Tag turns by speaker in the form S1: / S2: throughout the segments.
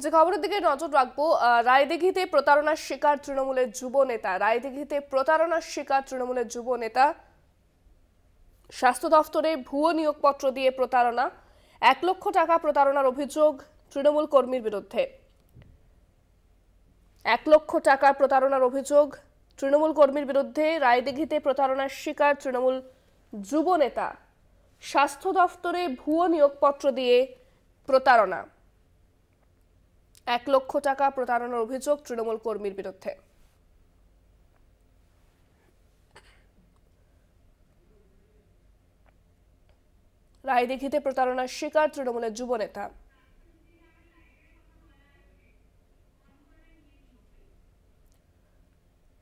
S1: যে খবরের দিকে নজর রাখবো, রায়দিঘিতে প্রতারণার শিকার তৃণমূলের যুব নেতা। রায়দিঘিতে প্রতারণার শিকার তৃণমূলের যুব নেতা। স্বাস্থ্য দফতরে ভুয়ো নিয়োগপত্র দিয়ে প্রতারণা। 1 লক্ষ টাকা প্রতারণার অভিযোগ তৃণমূল কর্মীর বিরুদ্ধে। 1 লক্ষ টাকা প্রতারণার অভিযোগ তৃণমূল কর্মীর বিরুদ্ধে। রায়দিঘিতে প্রতারণার শিকার তৃণমূল যুব নেতা। স্বাস্থ্য দফতরে ভুয়ো নিয়োগপত্র দিয়ে প্রতারণা। 1 লক্ষ টাকা প্রতারণার অভিযোগ তৃণমূল কর্মীর বিরুদ্ধে। রায়দিঘিতে প্রতারণার শিকার তৃণমূলের যুব নেতা।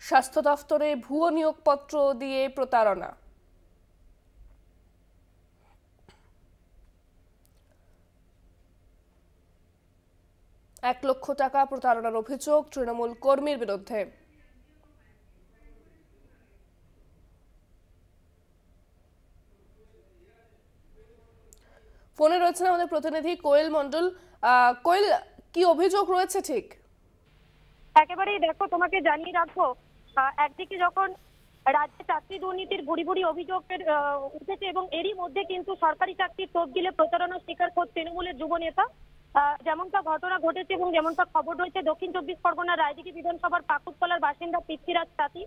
S1: স্বাস্থ্য দফতরে ভুয়ো নিয়োগপত্র দিয়ে প্রতারণা। 1 লক্ষ টাকা প্রতারণার অভিযোগ তৃণমূল কর্মীর বিরুদ্ধে। ফোনে রয়েছেন আমাদের প্রতিনিধি কোয়েল মণ্ডল। কোয়েল, কি অভিযোগ রয়েছে ঠিক?
S2: একেবারেই দেখো, তোমাকে জানিয়ে রাখবো, একদিকে যখন রাজ্যে চাকরি দুর্নীতির ভুরি ভুরি অভিযোগের উঠেছে এবং এরই মধ্যে কিন্তু সরকারি চাকরির তফসিলে প্রতারণার শিকার হচ্ছে তৃণমূলের যুব নেতা। যেমনটা ঘটনা ঘটেছে এবং যেমনটা খবর রয়েছে, দক্ষিণ চব্বিশ পরগনার রায়দিঘি বিধানসভার পাকুড়তলার বাসিন্দা পৃথ্বীরাজ তাঁতি,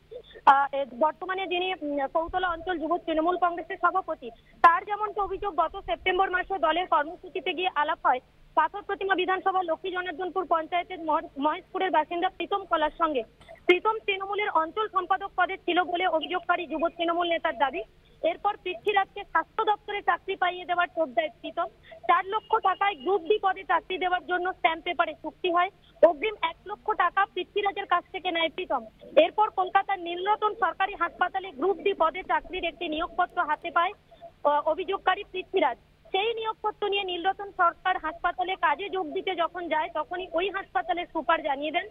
S2: বর্তমানে যিনি কৌতলা অঞ্চল যুব তৃণমূল কংগ্রেসের সভাপতি, তার যেমনটা অভিযোগ, গত সেপ্টেম্বর মাসে দলের কর্মসূচিতে গিয়ে আলাপ হয় পাথর প্রতিমা বিধানসভা লক্ষ্মী জনার্দনপুর পঞ্চায়েতের মহেশপুরের বাসিন্দা প্রীতম কলার সঙ্গে। প্রীতম তৃণমূলের অঞ্চল সম্পাদক পদে ছিল বলে অভিযোগকারী যুব তৃণমূল নেতার দাবি। এরপর পৃথ্বীরাজকে স্বাস্থ্য দপ্তরে চাকরি পাইয়ে দেওয়ার টোপ দেয় প্রীতম। 4 লক্ষ টাকায় গ্রুপ ডি পদে চাকরি দেওয়ার জন্য স্ট্যাম্প পেপারে চুক্তি হয়। অগ্রিম 1 লক্ষ টাকা পৃথ্বীরাজের কাছ থেকে নেয় প্রীতম। এরপর কলকাতার নীলরতন সরকারি হাসপাতালে গ্রুপ ডি পদে চাকরির একটি নিয়োগপত্র হাতে পায় অভিযোগকারী পৃথ্বীরাজ। সেই নিয়োগপত্র নিয়ে নীলরতন সরকার হাসপাতালে কাজে যোগ দিতে যখন যায়, তখনই ওই হাসপাতালের সুপার জানিয়ে দেন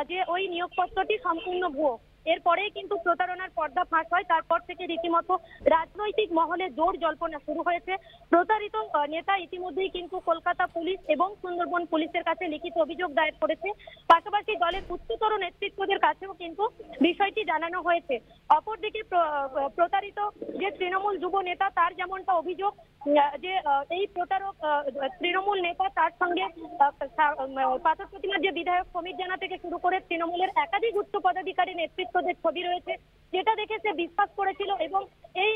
S2: যে ওই নিয়োগপত্রটি সম্পূর্ণ ভুয়ো। এরপরেই কিন্তু প্রতারণার পর্দা ফাঁস হয়। তারপর থেকে রীতিমতো রাজনৈতিক মহলে জোর জল্পনা শুরু হয়েছে। প্রতারিত নেতা ইতিমধ্যেই কিন্তু কলকাতা পুলিশ এবং সুন্দরবন পুলিশের কাছে লিখিত অভিযোগ দায়ের করেছে। পাশাপাশি দলের উচ্চতর নেতৃত্বদের কাছেও কিন্তু বিষয়টি জানানো হয়েছে। অপরদিকে প্রতারিত যে তৃণমূল যুব নেতা, তার যেমনটা অভিযোগ যে এই প্রতারক তৃণমূল নেতা, তার সঙ্গে পাথর প্রতিমার যে বিধায়ক সমীর জানা থেকে শুরু করে তৃণমূলের একাধিক উচ্চ পদাধিকারী নেতৃত্বদের ছবি রয়েছে, যেটা দেখে সে বিশ্বাস করেছিল এবং এই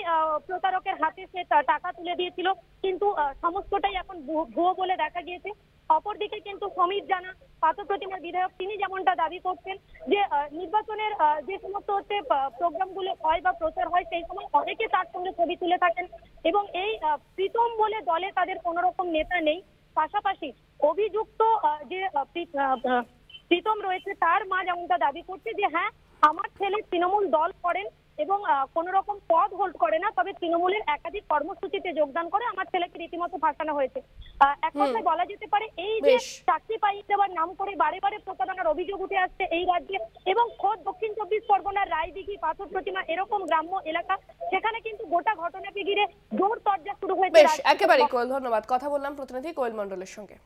S2: প্রতারকের হাতে সে টাকা তুলে দিয়েছিল। কিন্তু সমস্তটাই এখন ভুয়ো বলে দেখা গিয়েছে। অপরদিকে কিন্তু সমীর জানা, পাথর প্রতিমার বিধায়ক, তিনি যেমনটা দাবি করছেন যে নির্বাচনের যে সমস্ত হচ্ছে প্রোগ্রামগুলো হয় বা প্রচার হয়, সেই সময় অনেকে তার সঙ্গে ছবি তুলে থাকেন এবং এই প্রীতম বলে দলে তাদের কোনো রকম নেতা নেই। পাশাপাশি অভিযুক্ত যে প্রীতম রয়েছে, তার মা যেমনটা দাবি করছে যে হ্যাঁ, আমার ছেলে তৃণমূল দল করেন এবং কোন রকম পদ হোল্ড করে না, তবে তৃণমূলের একাধিক কর্মসূচিতে যোগদান করে আমার ছেলেকে রীতিমতো ফাঁসানো হয়েছে। এক কথায় বলা যেতে পারে, এই যে চাকরি পাইয়ে দেওয়ার নাম করে বারে বারে প্রতারণার অভিযোগ উঠে আসছে এই রাজ্যে এবং খোদ দক্ষিণ চব্বিশ পরগনার রায়দিঘি, পাথর প্রতিমা এরকম গ্রাম্য এলাকা, সেখানে কিন্তু গোটা ঘটনাকে ঘিরে জোর চর্চা শুরু হয়েছে।
S1: একেবারে কোয়েল, ধন্যবাদ। কথা বললাম প্রতিনিধি কোয়েল মণ্ডলের সঙ্গে।